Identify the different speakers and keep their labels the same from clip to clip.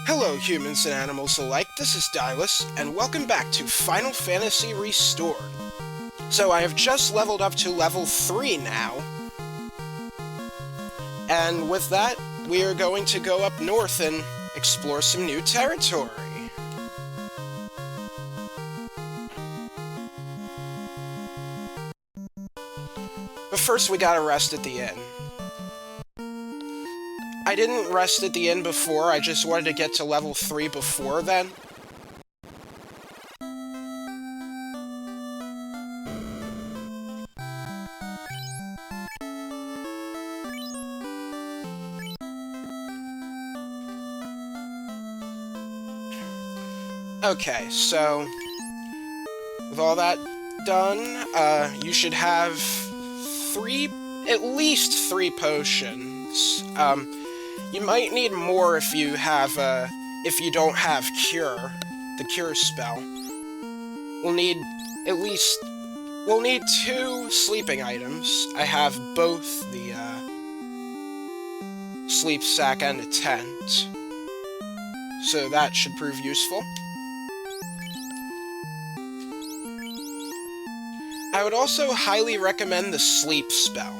Speaker 1: Hello humans and animals alike, this is Dylus, and welcome back to Final Fantasy Restored. So I have just leveled up to level 3 now, and with that, we are going to go up north and explore some new territory. But first we gotta rest at the inn. I didn't rest at the inn before, I just wanted to get to level 3 before then. Okay, so with all that done, you should have at least three potions. You might need more if you don't have Cure, the Cure spell. We'll need 2 sleeping items. I have both the, sleep sack and a tent. So that should prove useful. I would also highly recommend the sleep spell.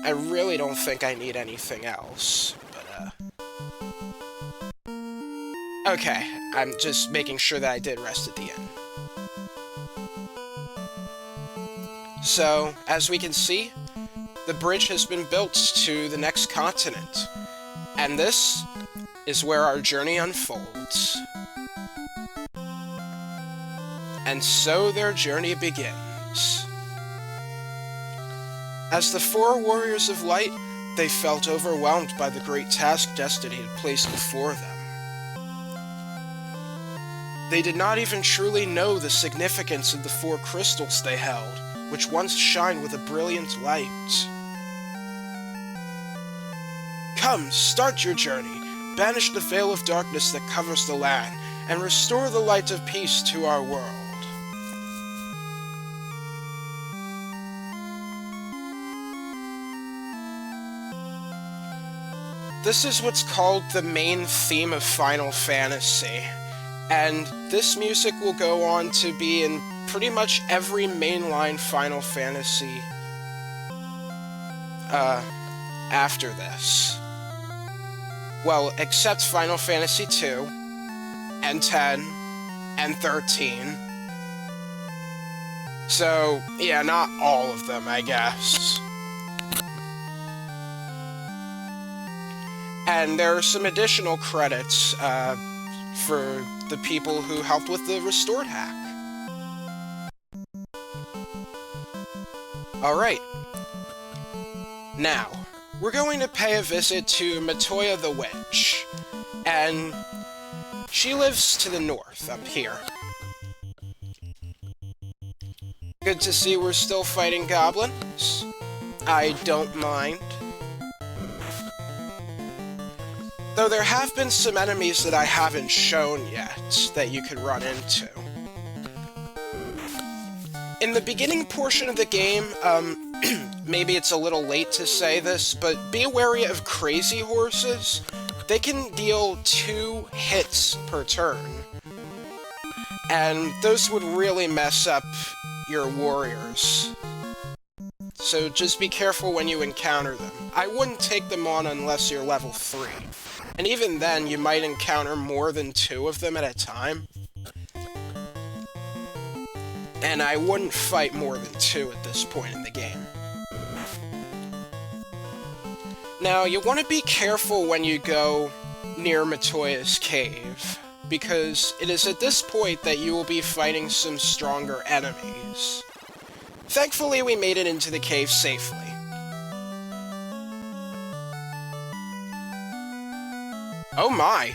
Speaker 1: I really don't think I need anything else, but, okay, I'm just making sure that I did rest at the inn. So, as we can see, the bridge has been built to the next continent, and this is where our journey unfolds. And so their journey begins. As the 4 warriors of light, they felt overwhelmed by the great task destiny had placed before them. They did not even truly know the significance of the 4 crystals they held, which once shined with a brilliant light. Come, start your journey, banish the veil of darkness that covers the land, and restore the light of peace to our world. This is what's called the main theme of Final Fantasy, and this music will go on to be in pretty much every mainline Final Fantasy after this. Well, except Final Fantasy 2, and 10, and 13. So, yeah, not all of them, I guess. And there are some additional credits for the people who helped with the restored hack. Alright. Now, we're going to pay a visit to Matoya the Witch, and she lives to the north, up here. Good to see we're still fighting goblins. I don't mind. Though there have been some enemies that I haven't shown yet that you could run into. In the beginning portion of the game, maybe it's a little late to say this, but be wary of crazy horses. They can deal 2 hits per turn. And those would really mess up your warriors. So just be careful when you encounter them. I wouldn't take them on unless you're level 3. And even then, you might encounter more than 2 of them at a time. And I wouldn't fight more than 2 at this point in the game. Now, you want to be careful when you go near Matoya's cave, because it is at this point that you will be fighting some stronger enemies. Thankfully, we made it into the cave safely. Oh my!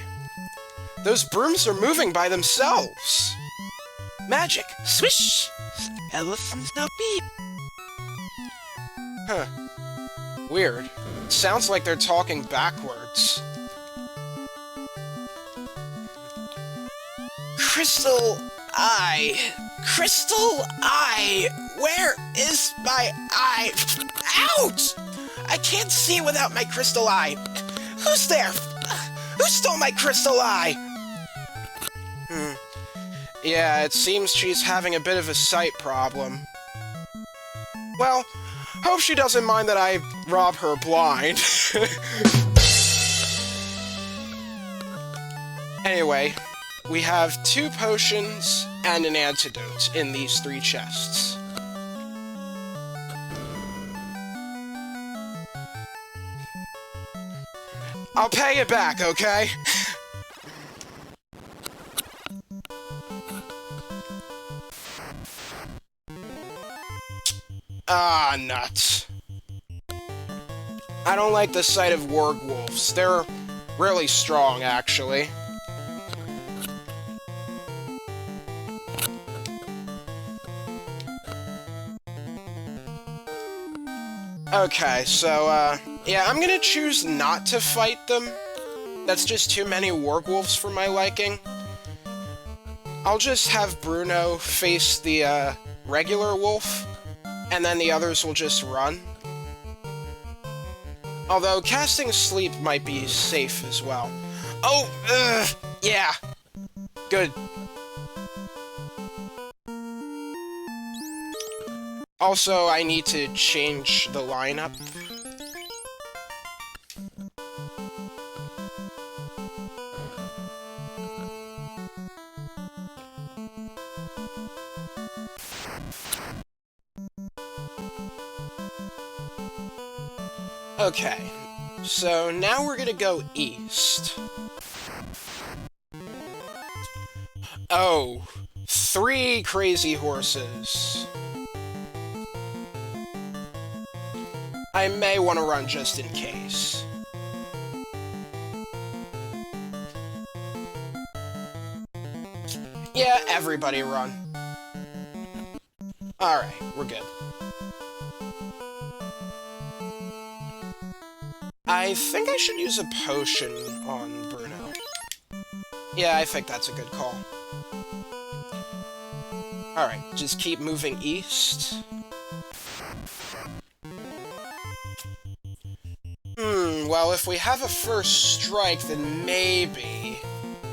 Speaker 1: Those brooms are moving by themselves! Magic! Swish! Elephants now beep! Huh. Weird. It sounds like they're talking backwards. Crystal eye. Crystal eye. Where is my eye? Ouch! I can't see without my crystal eye. Who's there? Who stole my crystal eye? Yeah, it seems she's having a bit of a sight problem. Well, hope she doesn't mind that I rob her blind. Anyway, we have 2 potions and an antidote in these 3 chests. I'll pay it back, okay? Ah, nuts. I don't like the sight of wargwolves. They're really strong, actually. Okay, so, yeah, I'm gonna choose not to fight them. That's just too many wargwolves for my liking. I'll just have Bruno face the, regular wolf, and then the others will just run. Although, casting Sleep might be safe as well. Oh, yeah. Good. Also, I need to change the lineup. Okay, so now we're gonna go east. Oh, 3 crazy horses. I may want to run just in case. Yeah, everybody run. Alright, we're good. I think I should use a potion on Bruno. Yeah, I think that's a good call. Alright, just keep moving east. Well, if we have a first strike, then maybe.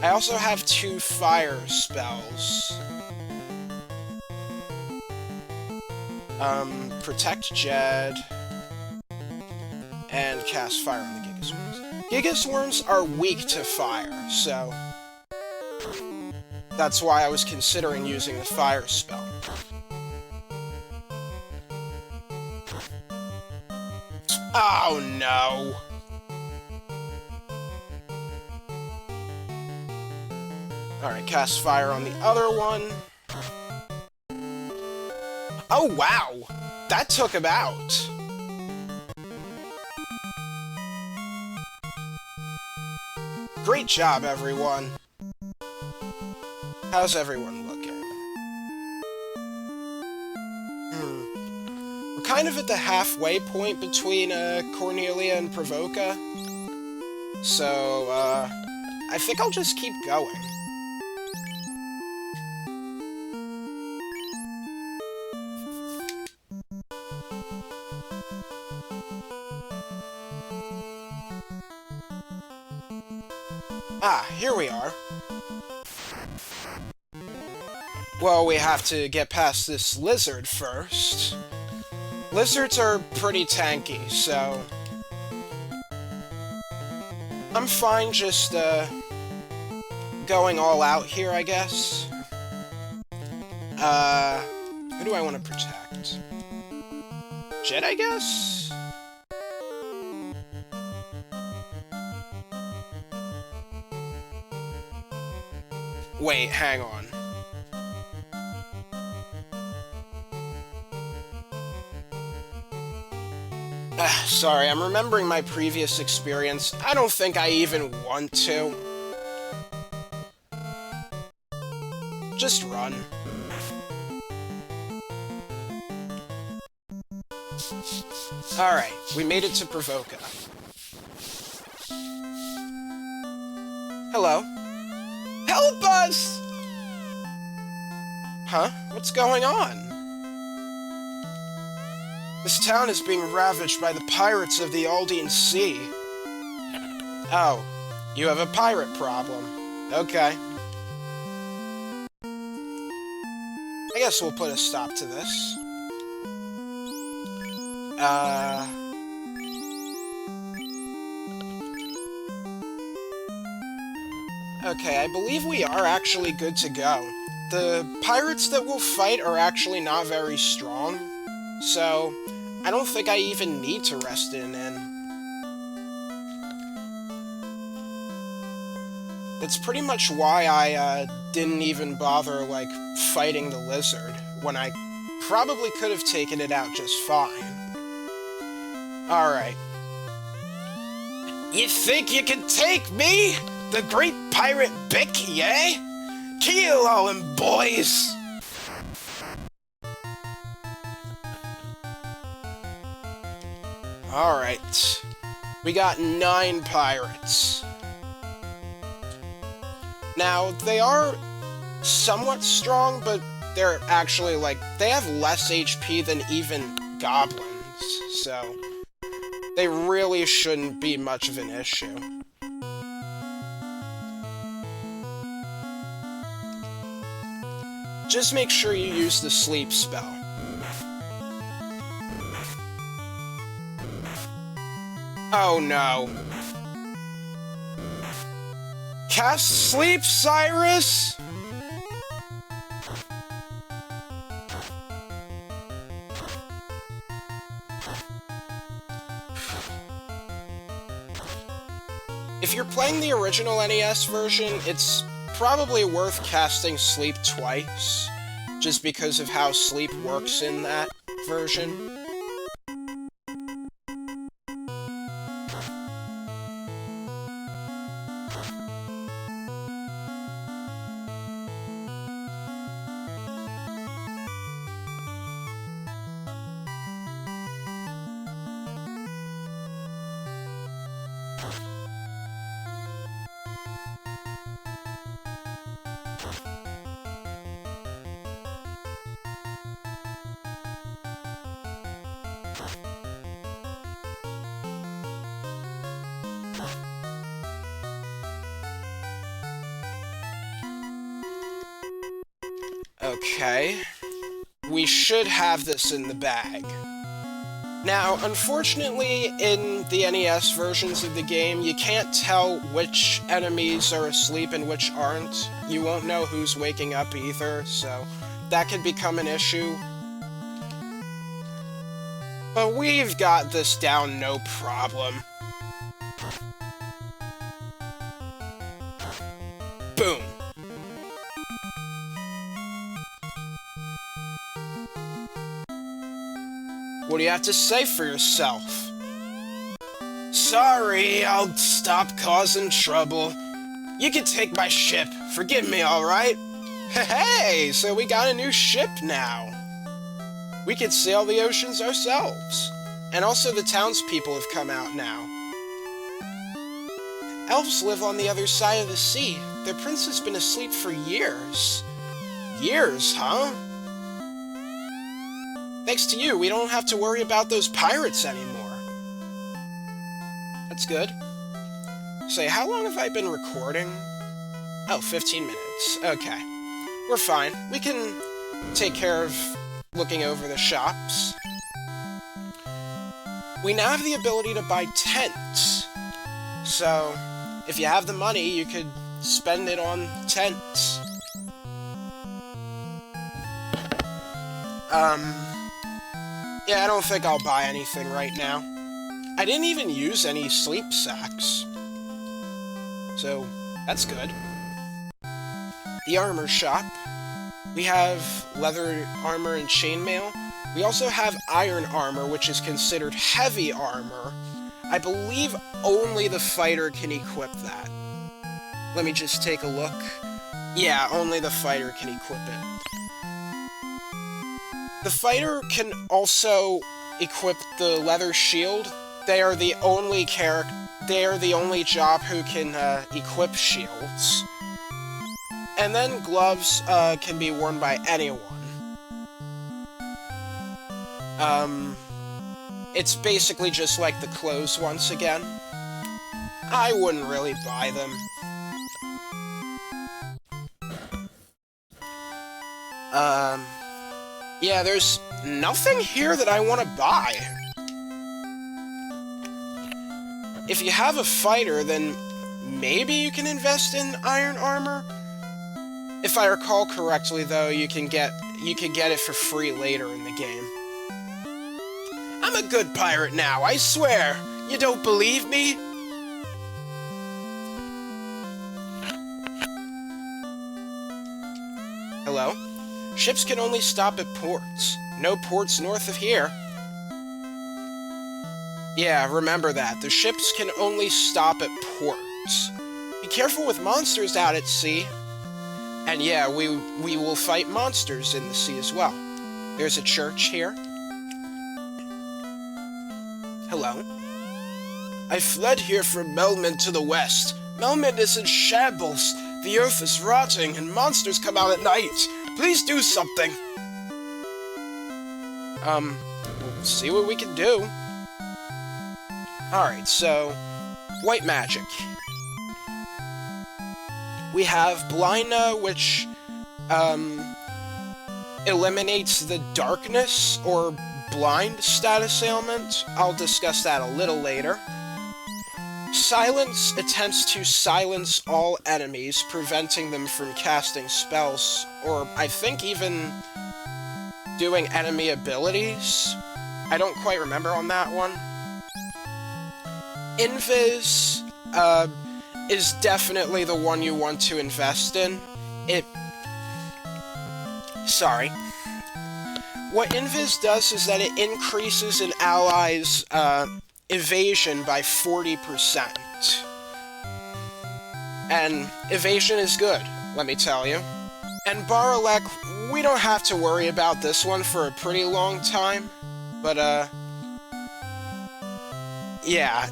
Speaker 1: I also have 2 fire spells. Protect Jed, and cast fire on the Gigasworms. Gigasworms are weak to fire, so that's why I was considering using the fire spell. Oh no! Alright, cast fire on the other one. Oh wow! That took him out! Great job, everyone! How's everyone looking? We're kind of at the halfway point between Cornelia and Pravoka. So, I think I'll just keep going. Ah, here we are. Well, we have to get past this lizard first. Lizards are pretty tanky, so I'm fine just, going all out here, I guess. Who do I want to protect? Jed, I guess? Wait, hang on. Sorry, I'm remembering my previous experience. I don't think I even want to. Just run. Alright, we made it to Pravoka. Hello? Help us! Huh? What's going on? This town is being ravaged by the pirates of the Aldine Sea. Oh, you have a pirate problem. Okay. I guess we'll put a stop to this. Okay, I believe we are actually good to go. The pirates that we'll fight are actually not very strong, so I don't think I even need to rest in an inn. That's pretty much why I didn't even bother, like, fighting the lizard, when I probably could have taken it out just fine. Alright. You think you can take me? The great pirate Bick, eh? Kill all them boys! Alright. We got 9 pirates. Now, they are somewhat strong, but they're actually, like, they have less HP than even goblins, so they really shouldn't be much of an issue. Just make sure you use the sleep spell. Oh no. Cast sleep, Cyrus! If you're playing the original NES version, it's probably worth casting sleep twice, just because of how sleep works in that version. Okay, we should have this in the bag. Now, unfortunately, in the NES versions of the game, you can't tell which enemies are asleep and which aren't. You won't know who's waking up either, so that could become an issue. But we've got this down no problem. Boom. What do you have to say for yourself? Sorry, I'll stop causing trouble. You can take my ship. Forgive me, alright? Hey, so we got a new ship now. We could sail the oceans ourselves. And also the townspeople have come out now. Elves live on the other side of the sea. Their prince has been asleep for years. Years, huh? Thanks to you, we don't have to worry about those pirates anymore. That's good. Say, how long have I been recording? Oh, 15 minutes. Okay. We're fine. We can take care of looking over the shops. We now have the ability to buy tents. So, if you have the money, you could spend it on tents. Yeah, I don't think I'll buy anything right now. I didn't even use any sleep sacks. So, that's good. The armor shop. We have leather armor and chainmail. We also have iron armor, which is considered heavy armor. I believe only the fighter can equip that. Let me just take a look. Yeah, only the fighter can equip it. The fighter can also equip the leather shield. They are the only job who can equip shields. And then gloves can be worn by anyone. It's basically just like the clothes once again. I wouldn't really buy them. Yeah, there's nothing here that I want to buy. If you have a fighter, then maybe you can invest in iron armor? If I recall correctly, though, you can get it for free later in the game. I'm a good pirate now, I swear! You don't believe me? Hello? Ships can only stop at ports. No ports north of here. Yeah, remember that. The ships can only stop at ports. Be careful with monsters out at sea. And yeah, we will fight monsters in the sea as well. There's a church here. Hello? I fled here from Melman to the west. Melman is in shambles. The earth is rotting, and monsters come out at night. Please do something. We'll see what we can do. Alright, so... white magic. We have Blina, which, eliminates the darkness, or blind status ailment. I'll discuss that a little later. Silence attempts to silence all enemies, preventing them from casting spells, or I think even doing enemy abilities. I don't quite remember on that one. Invis, is definitely the one you want to invest in. Sorry. What Invis does is that it increases an ally's, evasion by 40%. And evasion is good, let me tell you. And Baralek, we don't have to worry about this one for a pretty long time, but, yeah,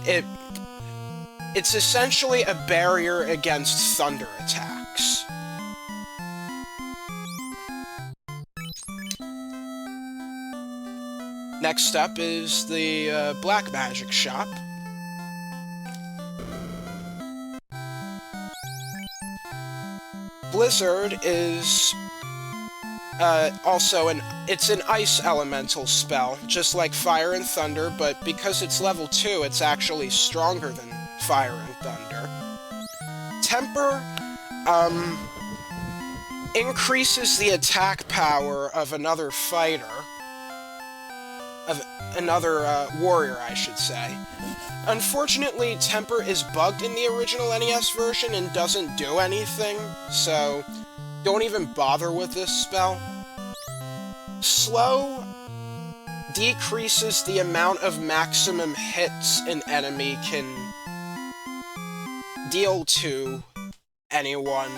Speaker 1: it's essentially a barrier against thunder attacks. Next up is the black magic shop. Blizzard is also it's an ice elemental spell, just like fire and thunder, but because it's level 2, it's actually stronger than fire and thunder. Temper increases the attack power of another fighter. Of another warrior, I should say. Unfortunately, Temper is bugged in the original NES version and doesn't do anything, so don't even bother with this spell. Slow decreases the amount of maximum hits an enemy can deal to anyone.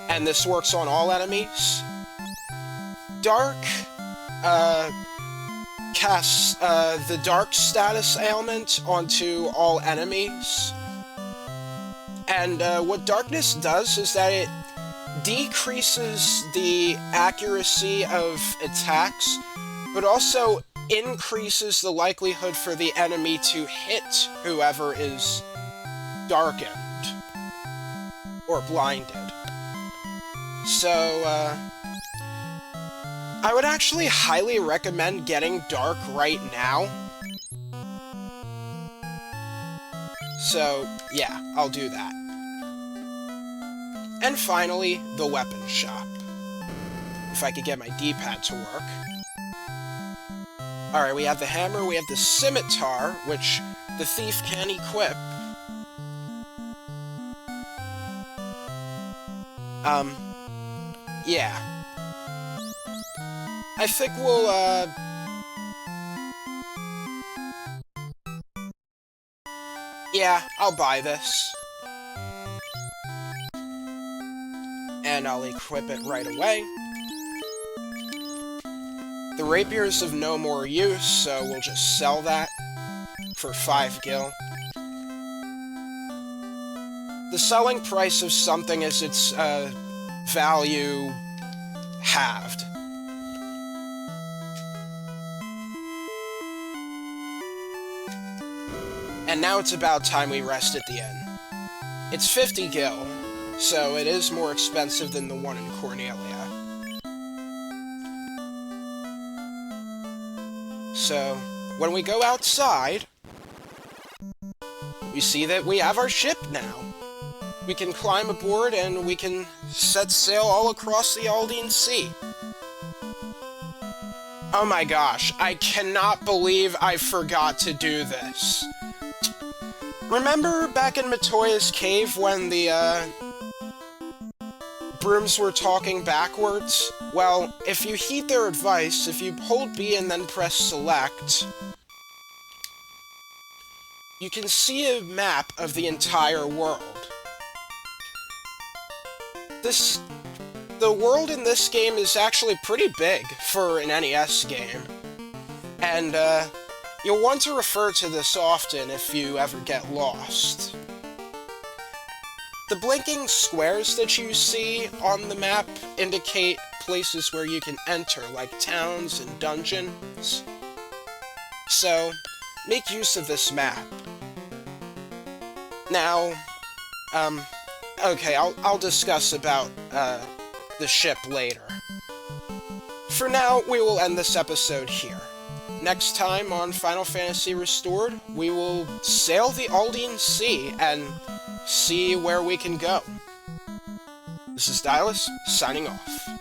Speaker 1: And this works on all enemies. Dark casts the dark status ailment onto all enemies. And what darkness does is that it decreases the accuracy of attacks, but also increases the likelihood for the enemy to hit whoever is darkened or blinded. So, I would actually highly recommend getting Dark right now. So, yeah, I'll do that. And finally, the weapon shop. If I could get my D-pad to work. Alright, we have the hammer, we have the scimitar, which the thief can equip. Yeah. I think we'll, yeah, I'll buy this. And I'll equip it right away. The rapier is of no more use, so we'll just sell that for 5 gil. the selling price of something is its value halved. And now it's about time we rest at the inn. It's 50 gil, so it is more expensive than the one in Cornelia. So, when we go outside, we see that we have our ship now. We can climb aboard and we can set sail all across the Aldine Sea. Oh my gosh, I cannot believe I forgot to do this. Remember back in Matoya's cave when the, brooms were talking backwards? Well, if you heed their advice, if you hold B and then press select, you can see a map of the entire world. The world in this game is actually pretty big for an NES game, and you'll want to refer to this often if you ever get lost. The blinking squares that you see on the map indicate places where you can enter, like towns and dungeons. So, make use of this map. Now, okay, I'll discuss about, the ship later. For now, we will end this episode here. Next time on Final Fantasy Restored, we will sail the Aldine Sea and see where we can go. This is Dialis, signing off.